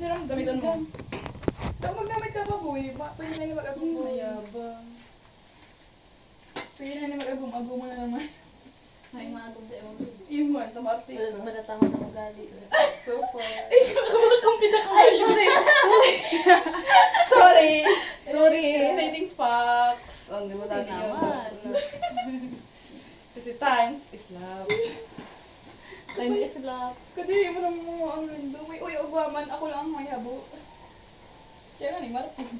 Siram, gamitan mo. Tapos magdamit ka pa, boy. Pwede na yung mag-agum mo. Mayabang. Pwede na yung mag-agum mo na naman. May maagom sa ewan. Yung one, tamarte ka. Madatama na ugali. So far. Ay, kampi na Ay, kayo. sorry! Sorry. Stating facts. Oh, di ba Hindi dati naman. Kasi times is love. Time is love. Kadiri mo lang mo ang lindo. May uy, ugwaman. Ako lang ang may habo. Kaya nga ni Martin.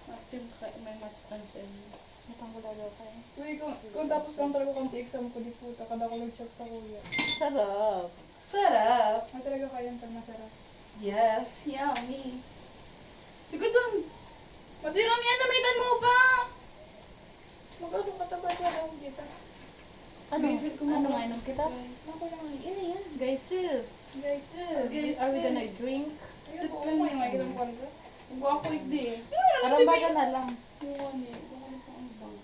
Martin, may matan sa inyo. Matanggulo daw kayo. Uy, kung tapos lang talaga kung sa exam ko, di puta. Kada ko nag-chat sa kuya. Sarap. Sarap. Ay talaga kaya pag masarap. Yes, yummy. Siguro doon. Masiram yan, namitan mo pa. Magkano kataba siya daw kita. Ano? Ano mainom kita? Ako lang ay. Yan yan. Guys, still. Guys, Are we gonna drink? Ayun po, ano yung makikita mo kwarto? Ang buwan ko hindi. Parang baga na lang. Buwan eh. Buwan ko ang bang.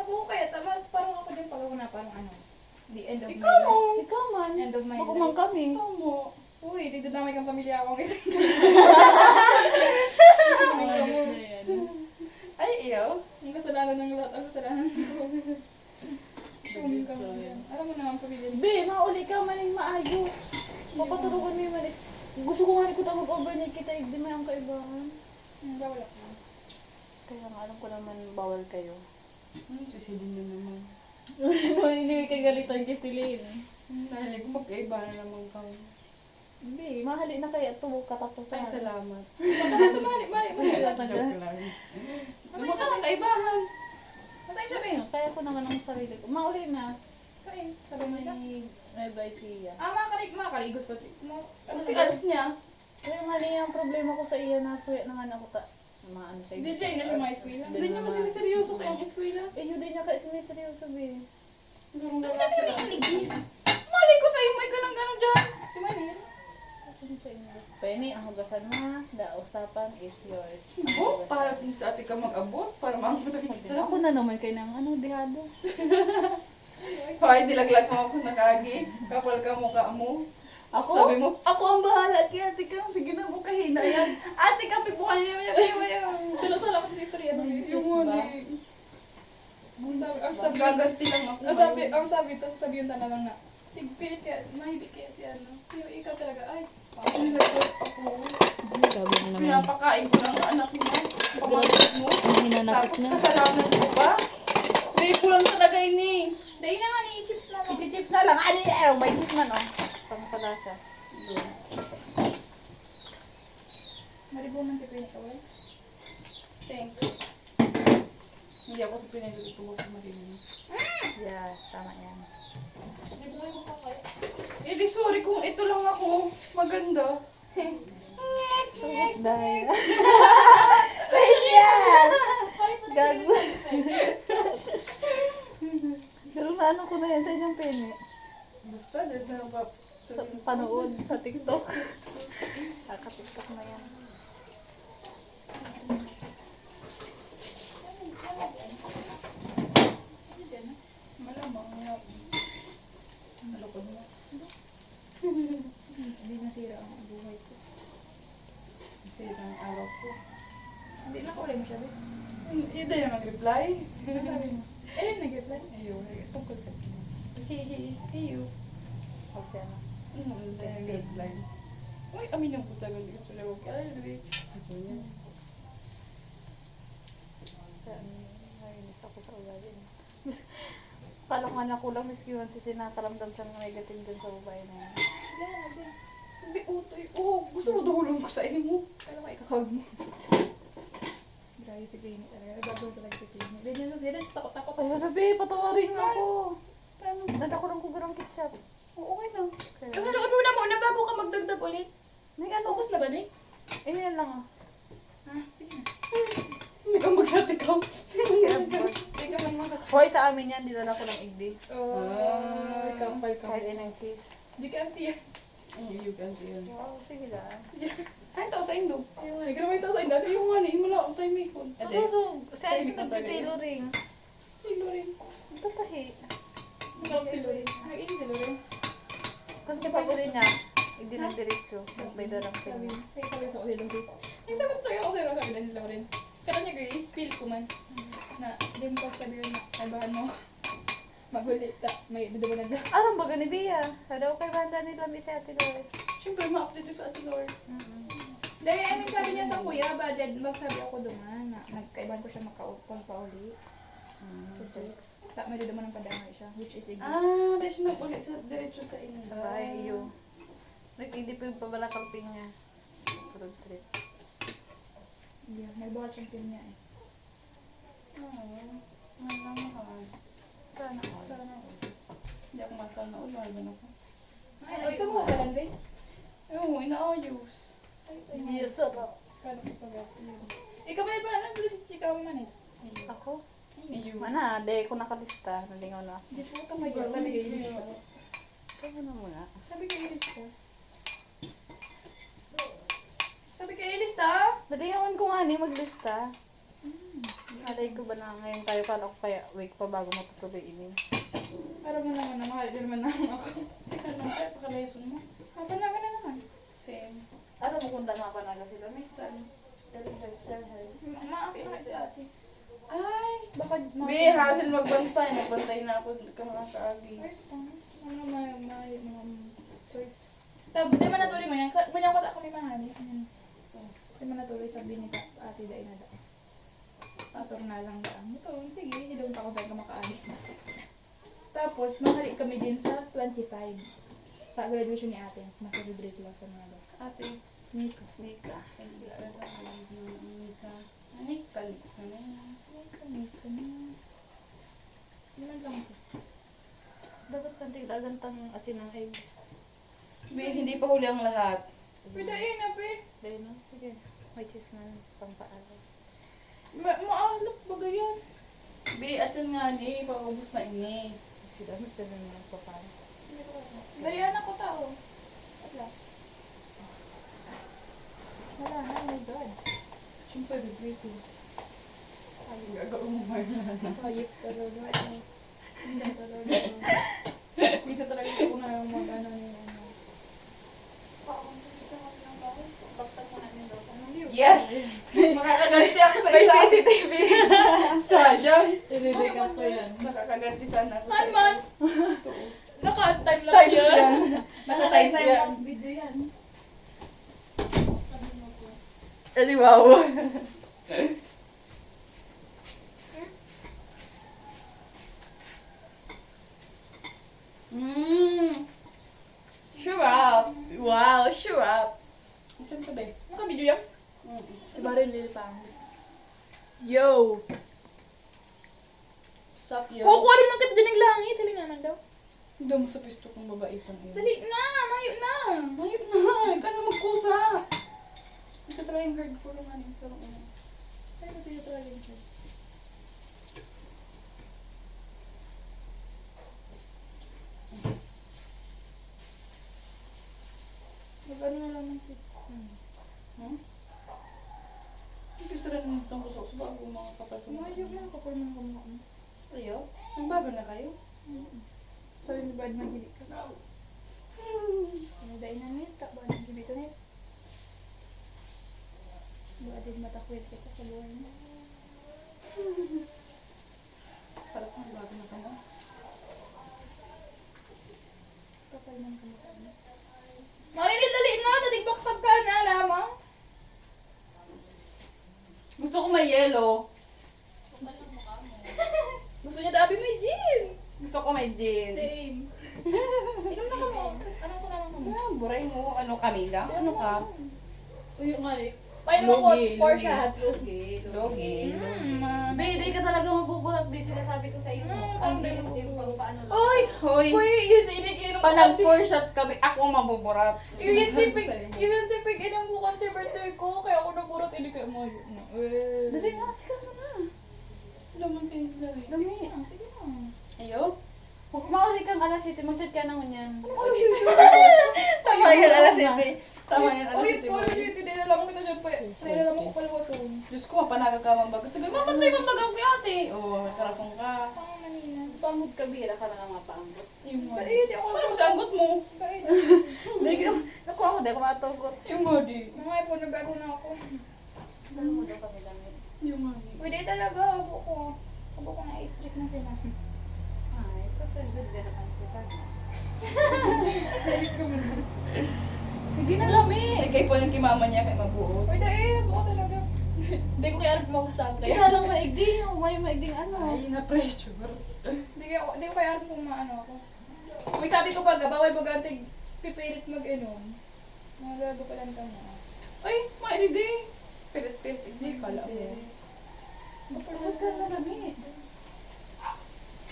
Ako kaya, parang ako din pag ako na parang ano. The end of my Ikaw mo. life. Ikaw man. End of my Bago man life. kami. Ikaw mo. Uy, dito damay kang pamilya ako ang isang Ay, iyo. Ang kasalanan ng lahat, ang kasalanan ko. Tuming ka mo yan. Alam mo na ang pamilya niya. Be, mauli ka maning maayos. Papaturugan mo yung mali. Gusto ko nga rin ko mag-overnight kita, hindi may ang kaibahan. Wala ko. Kaya nga alam ko naman bawal kayo. Sisilin na naman. Hindi kay galitan kay Celine. Nahalig ko magkaiba na naman kami. Hindi, mahali na kaya ito katapusan. Ay, salamat. Baka sa mali. Joke lang. Lumaka ng kaibahan. Masayang sabihin. Kaya ko naman ang sarili ko. Mauli na. Sa'yo. Sabi mo na. May bay siya. Makaligos pa. Ano si Als niya? Kaya mali ang problema ko sa iya na suya naman ako ta. Maano sa Hindi na siya mga eskwela. Hindi niya kasi seryoso kayo ang eskwela. Eh, yun din niya kasi may seryoso be. Ganun Ano lalaki sabi lang. mo yung Mali ko sa'yo, may ganun-ganun dyan. Si Manil. Penny, ang hugasan mo, the usapan is yours. Oh, para din sa ate ka mag-abot, para maabot ang kita. Ako na naman kayo ng ano, dihado. Hoy, dilaglag mo ako nakagi. Kapal ka mukha mo. Ako? Sabi mo, ako ang bahala kay ate Kang. Sige na, bukahina yan. Ate Kang, pagbukan niya, maya. Sinasala ko sa istorya ng Yung muli. Ang sabi, Gagasti lang ako. ang sabi, tapos sabihin ta na lang na, tigpilit kaya, mahibig kaya si ano. Yung ikaw talaga, ay, Pinagod ako. Sabi mo naman. Pinapakain ko ng anak mo. Pamangkin mo. Hinanakit Tapos na. kasalanan ko ba? May kulang talaga ini. dahil na nga ni chips na lang. Isi-chips na lang. Ano yung may chips man, oh. Pangpalasa. Maribo man si Pwede Kawal. Thank you. Hindi ako sa pinagod ko sa marinig. Yeah, tama yan. Maribo ko pa kayo. Eh, di sorry kung ito lang ako. Maganda. Sungit dahil. Yes! Gago. Pero naano ko na yan sa inyong pene. Basta, dahil na pa. Sa panood sa TikTok. Kaka-TikTok na yan. Malamang nga. Nalukod mo. Hindi nasira ang buhay ko. Kasi ang araw ko. Hindi na kulay masyado. Hindi na mag-reply. Ano sabi mo? Eh, nag-reply. Ayun, tungkol sa akin. Iyo. Okay na. Hindi na nag-reply. Uy, amin yung puta ko. Gusto niya huwag. Ay, Rich. Gusto niya. Kaya nainis ako sa ugali niya. Kala ko nga niya kulang miski yun si sinakaramdam siya ng negative dun sa babae na yan. Yan, abi. Hindi, utoy. Oh, gusto mo dahulong ko sa mo. Kala ko ikakag mo. Grabe si Queenie talaga. Nagbabaw talaga si Queenie. Ganyan sa sila. Takot-takot Ay, ako. ano be, patawarin mo ako. Paano? Nanda ko ng kugarang ketchup. Oo, okay lang. Kaya, Ano muna bago ka magdagdag ulit? may ano? Ubus na ba, Nick? Eh, yan lang ah. Ha? Sige na. Hindi ka magsatikam. Kaya, boy. Hindi ka man mga Hoy, sa amin yan, dinala ko ng igdi. Oh, kampal ka. Kahit inang cheese. Hindi ka auntie. You can see yun. Wow, sige lang. Ay, tao sa indo. Ayun nga, gano'n ito sa inyo. Yung nga ni, wala akong time ikon. Tulog. Si Ice Tahimik lang talaga yun. nagtitailoring. Sino rin? Tatahi. Nagkalap si Lori. Nag-iin si Lori. Kasi pag rin niya, Hindi na diretso. May darang Sabi, sila. ay sabi sa ulit ulit. Ay sabi tayo ako sa'yo, sabi na nila rin. Kaya niya guys, feel ko man. Na, hindi mo pagsabi yun na, albahan mo. Magulit ta, may dudubo na daw. Aram ba gani Bia? Daw kay banda nila mi sa Ate Lord. Siyempre, ma-update sa Ate Lord. Dahil I mean, sabi niya sa kuya, ba, dad, magsabi ako duman na nagkaiban ko siya magpauli. May dudubo ng padamay siya, which is a good. Dahil siya nag-ulit sa diretso sa inyo. Sa bahay iyo. Nag-hindi pa yung pabalakang niya. Road trip. Yeah, nagbuhat siyang pin niya eh. Sana all. Sana ako. Hindi ako masal na ulo. Ano ako? Ay, ito mo ka lang, babe. Oo, inaayos. Yes, ako. Kala ko pag ikaw man pala lang sulit si chika mo man eh. Ako? Ayun. Mana, de ko nakalista. Nalingaw na. Hindi po ito may sabi kayo ilis ka. Kaya na muna. Sabi kayo ilis ka. Sabi kayo ilis ka? Nalingawan ko nga ni maglista. Alay ko ba na ngayon tayo kala ko kaya week pa bago matutuloy ini. Para mo naman na mahal din naman naman ako. Sika lang tayo, pakalayason mo. Kapanaga na naman. Same. Ano mo kung dano pa naga sila? May Maaki na si ate. Ay! Baka Be, hasil magbantay. Nagbantay na ako kama sa agi. Ano may choice. Tapos, di man natuloy mo yan. Manyang ko ako may mahali. Di man natuloy sabi ni ate dahil na daan. Atong na lang daan. Ito, sige, hindi pa ako tayo makaali. Tapos, mahali kami din sa 25. Pa-graduation ni ate. Mag-celebrate lang sa mga ba. Ate, Mika. Mika. Mika. Ay, palit na na. Mika na. Ilan lang ito? Dapat kanting agantang asin ng egg. Be, hindi pa huli ang lahat. Pwede na, pe. Dahil no? Sige. May cheese man. Pampaalam. Maalok ba yan? Be, at yan nga ni, paubos na ini. Sila magdala na ng papaya. Dalihan ako tao. Wala. Wala na, my God. Siyempre, the greatest. Ay, gagawin mo Marlana. Hayip talaga. Minsan talaga. Minsan talaga ko na mag-ano yung ano. Baksan mo na yung daw. Yes! Makakaganti ako sa isa. CCTV. Sayang. Ililikat ko yan. Makakaganti sana ako sa Man! Naka-time lang Times yan. yan. Naka-times yan. Naka-time video yan. Edi wow. Syrup. Wow, syrup. Saan ka ba eh? Naka-video yan? Si Mm. Barry Lilipang. Yo! Sup, yo? Kukuha rin man kita dyan ng langit. Dali naman daw. Hindi mo sa pisto kong babaitan yun. Dali na! Mayo na! Mayot na. Ikaw na magkusa. Ika talaga yung hard ko lang ano. Sarang ano. Ay, ito talaga yun siya. Mag-ano na lang ng sit. Hmm? Gusto rin ng itong kusok sa bago mga kapal ko. Mayo na. Kapal mo na kamukha mo. Ayo? Nagbago na kayo? Sabi ni Brad, maghilig ka. Ano dahil na nit? Takba ng gibito nit. Buka din matakwit kita sa buhay mo. Parang nagbago na kayo. Kapal ng kamukha mo. Marinit, dali na! Tatigbaksab ka na, lamang. Gusto ko may yellow. Gusto niya dabi may gin. Gusto ko may gin. Same. Inom na kamo. Anong ko na lang kamo? Buray mo. Ano kami lang? Ano ka? Uy, nga eh. Painom ako 4 shots. Logi. Be, di ka talaga mabubuhat. Di sinasabi ko sa iyo. Ang Ang bilis din pang paano lang. Uy! Hoy. Uy, yun sa iniginom Pa nag-4 shot kami, ako ang mabuburat. Yun si Pig, inom ko kasi birthday ko. Kaya ako naburot, ini kayo mo. Dali na, sikaso na. Laman kayo dali. Dami. Sige na. Ayo. Huwag mauli kang alas 7, mag-chat ka na ngunyan. Ano siya? Tama yan, alas 7. Tama yan, alas Uy, 7. puro shit. Hindi na lang kita dyan pa. Hindi na lang ako palwason. Diyos ko, mapanaga ka mang baga. Sabi, mamantay mang baga ko ate. Oo, may karasong ka. Pang manina. Pangod ka, bihira ka na lang mapaambot. Yung Ay, hindi ako. Ano sa anggot mo? Kain. Hindi ka. ako, di ako matugot. Yung body. Mga po, nagbago na ako. Ano mo daw kami damit? Yung body. Pwede talaga, abo ko. Abo ko na-stress na sila. Ay, so good din naman si Tanya. Hindi na lami. Nagkay po yung kimama niya kay mabuot. Pwede abo ko talaga. Hindi ko kaya alam kumakasama Kaya lang maigdi, yung may maigding ano. Ay, na-pressure. Hindi ko kaya alam kung maano ako. May sabi ko pag bawal bagantig pipilit mag-inom. Magago pa lang tama. Ay, maidi. Pilit-pilit. Hindi pala mo. Huwag ka na lami.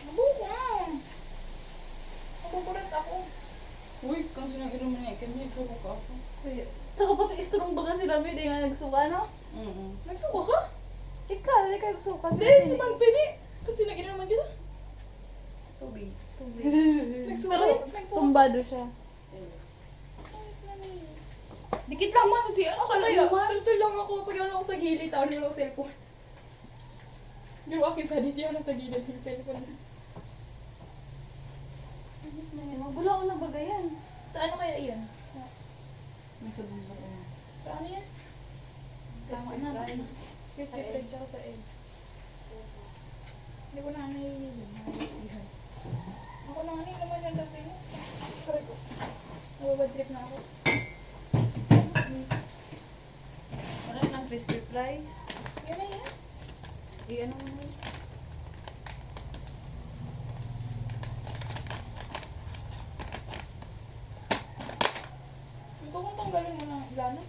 Abo ko ah. Nakukulat ako. Uy, kung sinang inom niya, kanya ikaw ko ako. Kaya, tsaka pati strong baga si Rami, di nga nagsuka, no? Nagsuka ka? Ikaw, di ka nagsuka. Hindi, si Magpini. Kung sinang inom naman kita. Tubig. Pero tumbado siya. Dikit lang man kasi ano kalaya. Ano man? Tultul lang ako pag ano ako sa gilid. Tawag mo lang ako cellphone. Yung akin sa dito ako sa gilid yung cellphone. Magbula ko na baga yan. Sa ano kaya iyan? May sabong ba ko? Sa ano yan? Tama na. Yes, sa Ed. Tsaka sa Ed. Hindi ko na nahihilin. Ako na ano naman yung dati niya. Sabi ko. Nababad trip na ako. Ano yun ang crispy fry? Yan na yan. Ano mo yun? Ito kung tanggalin mo ng lana.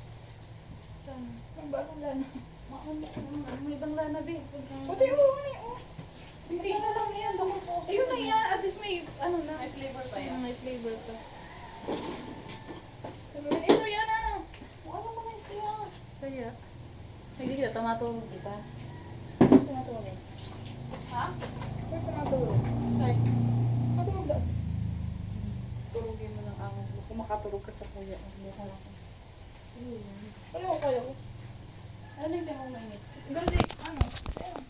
Ng bagong lana. May ibang lana, babe. Buti mo ano yun. Oh. Hindi na lang yan. Dukol po. Ayun na yan. At least may, ano na. May flavor pa yan. May flavor pa. Ito yan ah. Ano mo na yung siya? Kaya. Hindi kita, tumatulog kita. Tumatulog. Ha? Wait, tumatulog. Sorry. Matulog daw. Turugin mo lang ako. Kung makatulog ka sa kuya, mukha ako. Wala ko kaya ko. Ano yung mo mainit? Ganun di, ano? Ayun.